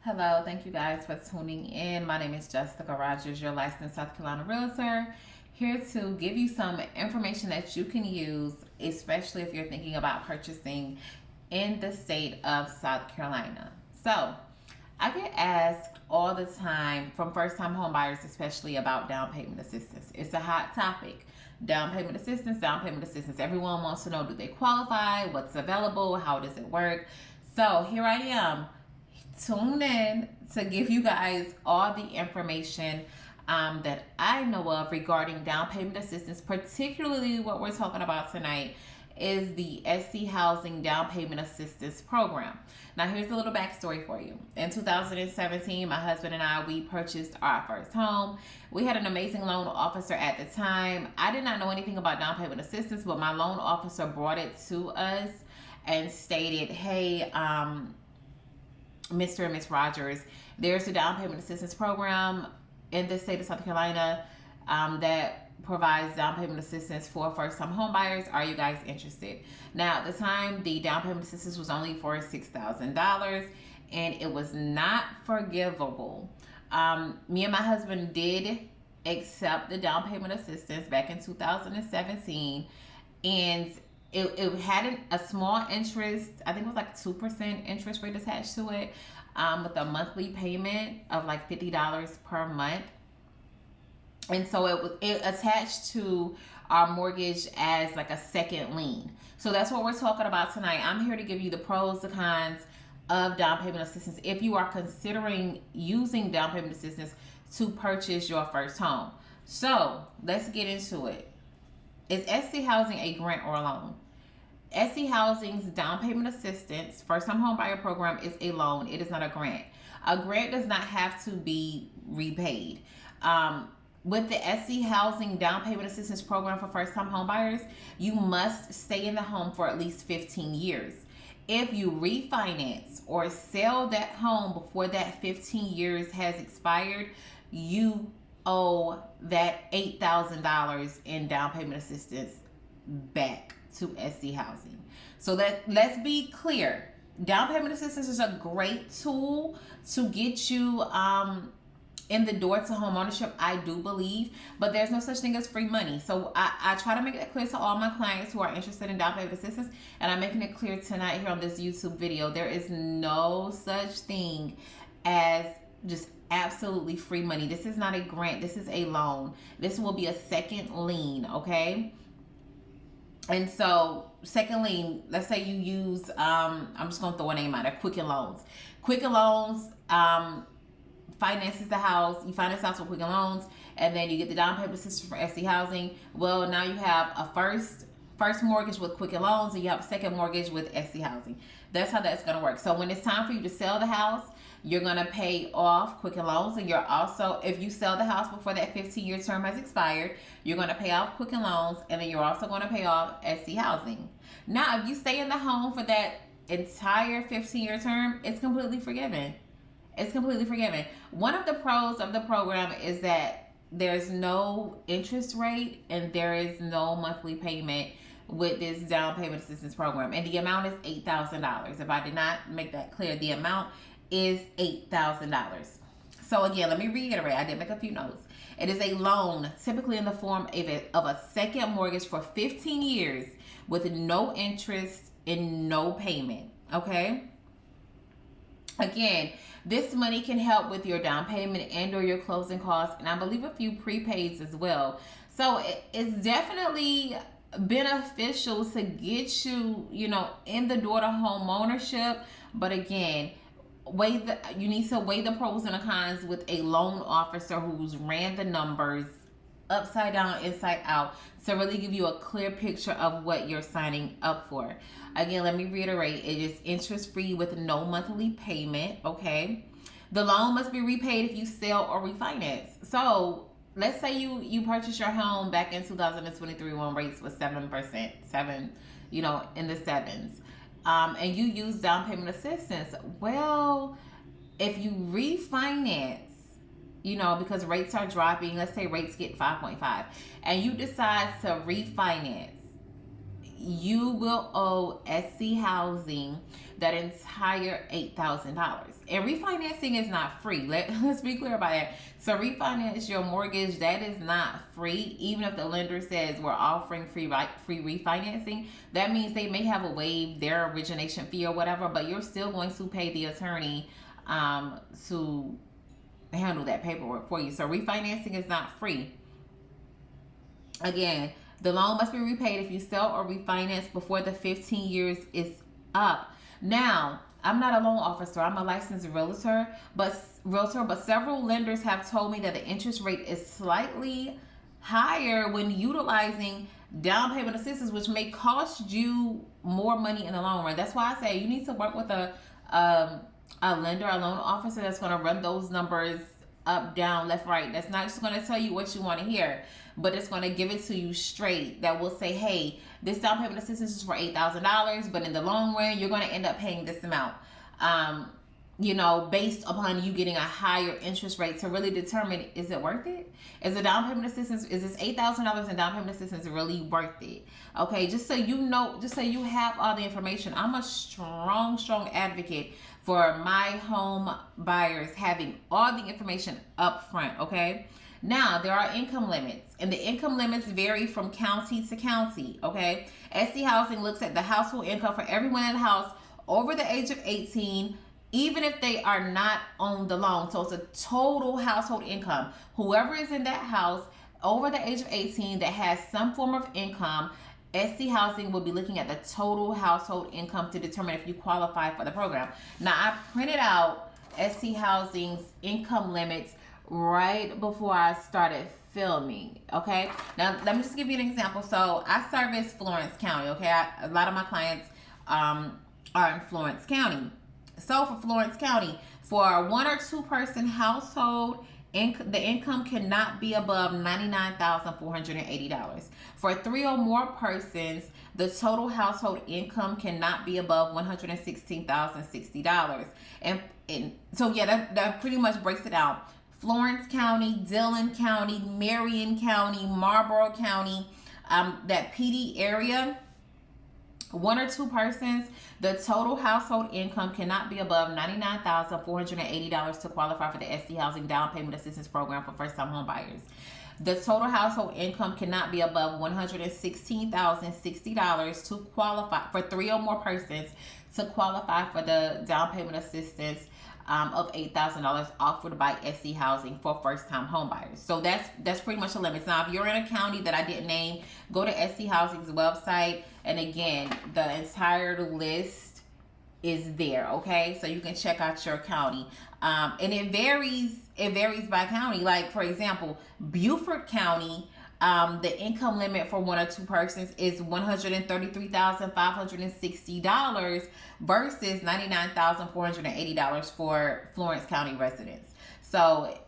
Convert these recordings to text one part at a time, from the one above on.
Hello, thank you guys for tuning in. My name is Jessica Rogers, your licensed South Carolina realtor, here to give you some information that you can use, especially if you're thinking about purchasing in the state of South Carolina. So, I get asked all the time from first-time home buyers, especially about down payment assistance. It's a hot topic. Down payment assistance, down payment assistance. Everyone wants to know, do they qualify? What's available? How does it work? So here I am. Tune in to give you guys all the information that I know of regarding down payment assistance. Particularly what we're talking about tonight is the SC Housing Down Payment Assistance Program. Now here's a little backstory for you. In 2017, my husband and I, we purchased our first home. We had an amazing loan officer at the time. I did not know anything about down payment assistance, but my loan officer brought it to us and stated, hey, Mr. and Ms. Rogers, there's a down payment assistance program in the state of South Carolina that provides down payment assistance for first-time home buyers. Are you guys interested? Now, at the time, the down payment assistance was only for $6,000, and it was not forgivable. Me and my husband did accept the down payment assistance back in 2017, and it had a small interest. I think it was like 2% interest rate attached to it, with a monthly payment of like $50 per month. And so it attached to our mortgage as like a second lien. So that's what we're talking about tonight. I'm here to give you the pros, the cons of down payment assistance if you are considering using down payment assistance to purchase your first home. So let's get into it. Is SC Housing a grant or a loan? SC Housing's down payment assistance first time home buyer program is a loan. It is not a grant. A grant does not have to be repaid. With the SC Housing Down Payment Assistance Program for first-time home buyers, you must stay in the home for at least 15 years. If you refinance or sell that home before that 15 years has expired, you owe that $8,000 in down payment assistance back to SC Housing. So let's be clear. Down payment assistance is a great tool to get you in the door to home ownership, I do believe, but there's no such thing as free money. So I try to make that clear to all my clients who are interested in down payment assistance, and I'm making it clear tonight here on this YouTube video. There is no such thing as just absolutely free money. This is not a grant. This is a loan. This will be a second lien, okay? And so second lien, let's say you use, I'm just going to throw a name out there, Quicken Loans. Quicken Loans, finances the house, you finance the house with Quicken Loans, and then you get the down payment assistance for SC Housing. Well, now you have a first mortgage with Quicken Loans, and you have a second mortgage with SC Housing. That's how that's going to work. So when it's time for you to sell the house, you're going to pay off Quicken Loans, and you're also, if you sell the house before that 15-year term has expired, you're going to pay off Quicken Loans, and then you're also going to pay off SC Housing. Now, if you stay in the home for that entire 15-year term, it's completely forgiven. It's completely forgiven. One of the pros of the program is that there's no interest rate and there is no monthly payment with this down payment assistance program. And the amount is $8,000. If I did not make that clear, the amount is $8,000. So again, let me reiterate. I did make a few notes. It is a loan, typically in the form of a second mortgage for 15 years with no interest and no payment. Okay? Again, this money can help with your down payment and or your closing costs, and I believe a few prepaids as well. So it's definitely beneficial to get you, in the door to home ownership. But again, you need to weigh the pros and the cons with a loan officer who's ran the numbers upside down, inside out, to really give you a clear picture of what you're signing up for. Again, let me reiterate, it is interest-free with no monthly payment, okay? The loan must be repaid if you sell or refinance. So let's say you purchased your home back in 2023 when rates was 7%, in the sevens, and you use down payment assistance. Well, if you refinance, because rates are dropping, let's say rates get 5.5, and you decide to refinance, you will owe SC Housing that entire $8,000. And refinancing is not free. Let's be clear about that. So refinance your mortgage, that is not free. Even if the lender says we're offering free refinancing, that means they may have a waive their origination fee or whatever, but you're still going to pay the attorney to handle that paperwork for you. So refinancing is not free. Again, the loan must be repaid if you sell or refinance before the 15 years is up. Now, I'm not a loan officer. I'm a licensed realtor, but several lenders have told me that the interest rate is slightly higher when utilizing down payment assistance, which may cost you more money in the long run. That's why I say you need to work with a lender, a loan officer that's going to run those numbers up, down, left, right. That's not just going to tell you what you want to hear, but it's going to give it to you straight. That will say, hey, this down payment assistance is for $8,000, but in the long run, you're going to end up paying this amount. Based upon you getting a higher interest rate to really determine, is it worth it? Is the down payment assistance, is this $8,000 in down payment assistance really worth it? Okay, just so you know, just so you have all the information. I'm a strong advocate for my home buyers having all the information up front, okay? Now, there are income limits, and the income limits vary from county to county, okay? SC Housing looks at the household income for everyone in the house over the age of 18, even if they are not on the loan. So it's a total household income. Whoever is in that house over the age of 18 that has some form of income, SC Housing will be looking at the total household income to determine if you qualify for the program. Now, I printed out SC Housing's income limits right before I started filming, okay? Now, let me just give you an example. So, I service Florence County, okay? A lot of my clients are in Florence County. So, for Florence County, for a 1 or 2 person household, the income cannot be above $99,480. For 3 or more persons, the total household income cannot be above $116,060. And so, yeah, that pretty much breaks it out. Florence County, Dillon County, Marion County, Marlborough County, that PD area, 1 or 2 persons, the total household income cannot be above $99,480 to qualify for the SC Housing Down Payment Assistance Program for first-time home buyers. The total household income cannot be above $116,060 to qualify for 3 or more persons to qualify for the down payment assistance of $8,000 offered by SC Housing for first-time home buyers. So that's pretty much the limits. Now, if you're in a county that I didn't name, go to SC Housing's website, and again, the entire list is there. Okay, so you can check out your county, and it varies. It varies by county. Like, for example, Beaufort County, the income limit for 1 or 2 persons is $133,560 versus $99,480 for Florence County residents. So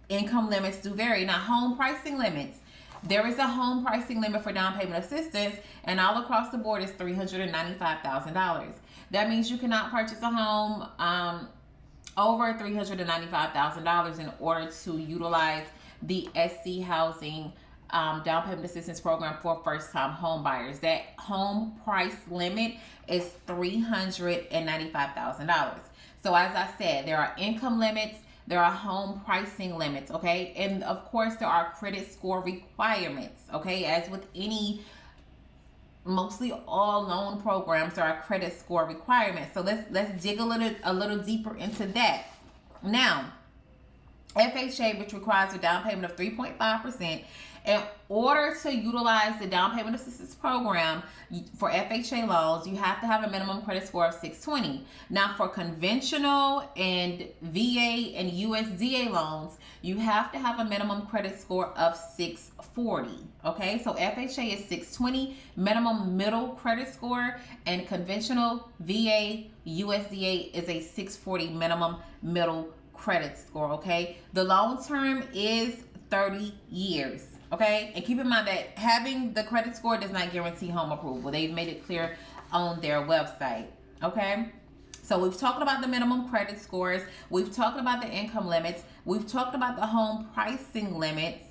income limits do vary. Now, home pricing limits. There is a home pricing limit for down payment assistance, and all across the board is $395,000. That means you cannot purchase a home over $395,000 in order to utilize the SC Housing down payment assistance program for first-time home buyers. That home price limit is $395,000. So as I said, there are income limits, there are home pricing limits, okay? And of course, there are credit score requirements, okay? As with mostly all loan programs, there are credit score requirements. So let's dig a little deeper into that. Now, FHA, which requires a down payment of 3.5%, in order to utilize the down payment assistance program for FHA loans, you have to have a minimum credit score of 620. Now, for conventional and VA and USDA loans, you have to have a minimum credit score of 640. Okay, so FHA is 620 minimum middle credit score, and conventional VA USDA is a 640 minimum middle credit score. Okay, the loan term is 30 years. Okay, and keep in mind that having the credit score does not guarantee home approval. They've made it clear on their website. Okay, so we've talked about the minimum credit scores. We've talked about the income limits. We've talked about the home pricing limits.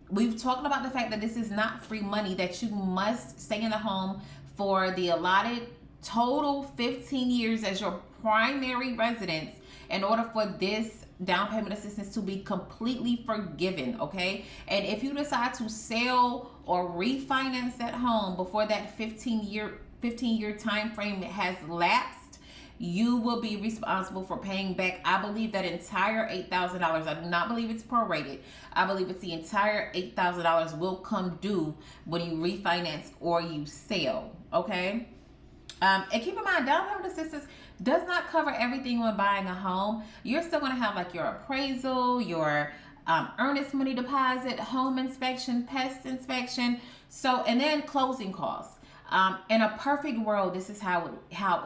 we've talked about the fact that this is not free money, that you must stay in the home for the allotted total 15 years as your primary residence in order for this down payment assistance to be completely forgiven, okay? And if you decide to sell or refinance that home before that 15-year time frame has lapsed, you will be responsible for paying back, I believe, that entire $8,000. I do not believe it's prorated. I believe it's the entire $8,000 will come due when you refinance or you sell, okay? And keep in mind, down payment assistance does not cover everything when buying a home. You're still going to have like your appraisal, your earnest money deposit, home inspection, pest inspection, so, and then closing costs. In a perfect world, this is how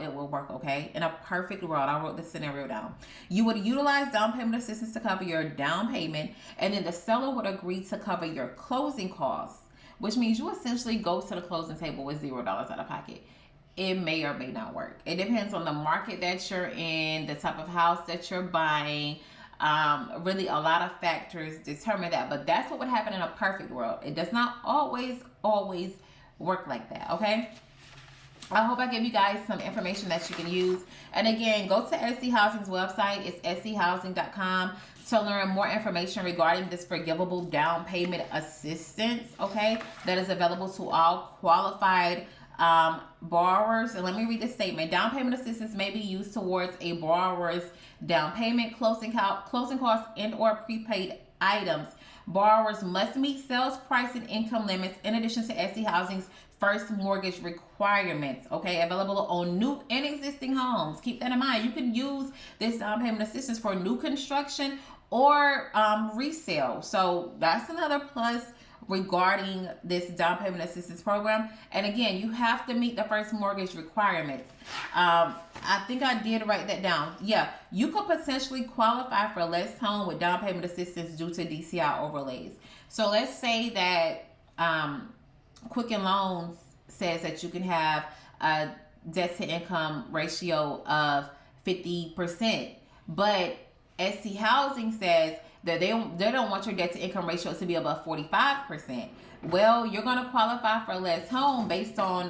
it will work, okay? In a perfect world, I wrote this scenario down. You would utilize down payment assistance to cover your down payment, and then the seller would agree to cover your closing costs, which means you essentially go to the closing table with $0 out of pocket. It may or may not work. It depends on the market that you're in, the type of house that you're buying. Really, a lot of factors determine that, but that's what would happen in a perfect world. It does not always work like that, okay? I hope I gave you guys some information that you can use. And again, go to SC Housing's website. It's schousing.com to learn more information regarding this forgivable down payment assistance, okay? That is available to all qualified borrowers. And let me read the statement. Down payment assistance may be used towards a borrower's down payment, closing costs, and or prepaid items. Borrowers must meet sales price and income limits in addition to SC Housing's first mortgage requirements, okay? Available on new and existing homes. Keep that in mind. You can use this down payment assistance for new construction or resale. So that's another plus regarding this down payment assistance program. And again, you have to meet the first mortgage requirements. I think I did write that down. Yeah, you could potentially qualify for less home with down payment assistance due to DCI overlays. So let's say that Quicken Loans says that you can have a debt to income ratio of 50%, but SC Housing says that they don't want your debt to income ratio to be above 45%. Well, you're going to qualify for less home based on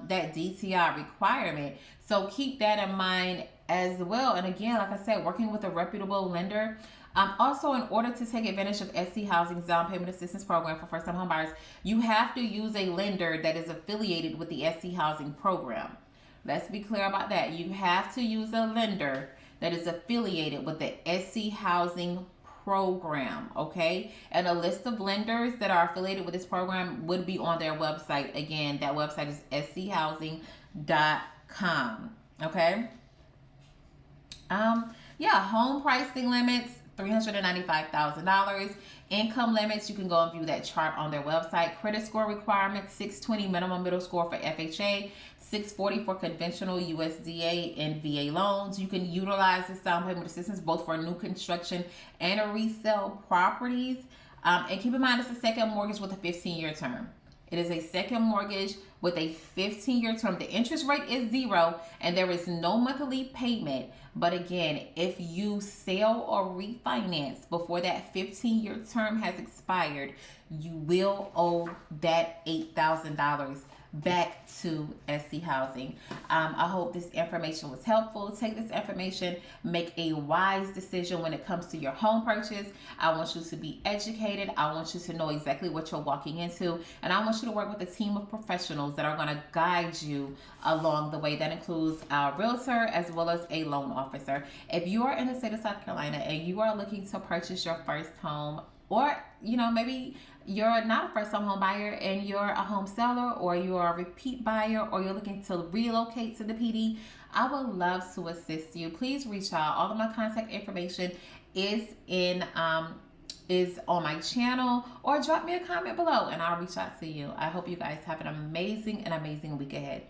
that DTI requirement. So keep that in mind as well. And again, like I said, working with a reputable lender. Also, in order to take advantage of SC Housing's down payment assistance program for first-time home buyers, you have to use a lender that is affiliated with the SC Housing program. Let's be clear about that. You have to use a lender that is affiliated with the SC Housing program, okay? And a list of lenders that are affiliated with this program would be on their website. Again, that website is schousing.com, okay? Yeah, home pricing limits, $395,000. Income limits, you can go and view that chart on their website. Credit score requirements, 620 minimum middle score for FHA, 640 for conventional USDA and VA loans. You can utilize this down payment assistance both for new construction and a resale properties. And keep in mind, it's a second mortgage with a 15-year term. It is a second mortgage with a 15-year term. The interest rate is 0 and there is no monthly payment. But again, if you sell or refinance before that 15-year term has expired, you will owe that $8,000 back to SC Housing. I hope this information was helpful. Take this information, make a wise decision when it comes to your home purchase. I want you to be educated. I want you to know exactly what you're walking into. And I want you to work with a team of professionals that are going to guide you along the way. That includes a realtor as well as a loan officer. If you are in the state of South Carolina and you are looking to purchase your first home, or maybe you're not a first-time home buyer and you're a home seller, or you're a repeat buyer, or you're looking to relocate to the PD, I would love to assist you. Please reach out. All of my contact information is on my channel, or drop me a comment below and I'll reach out to you. I hope you guys have an amazing week ahead.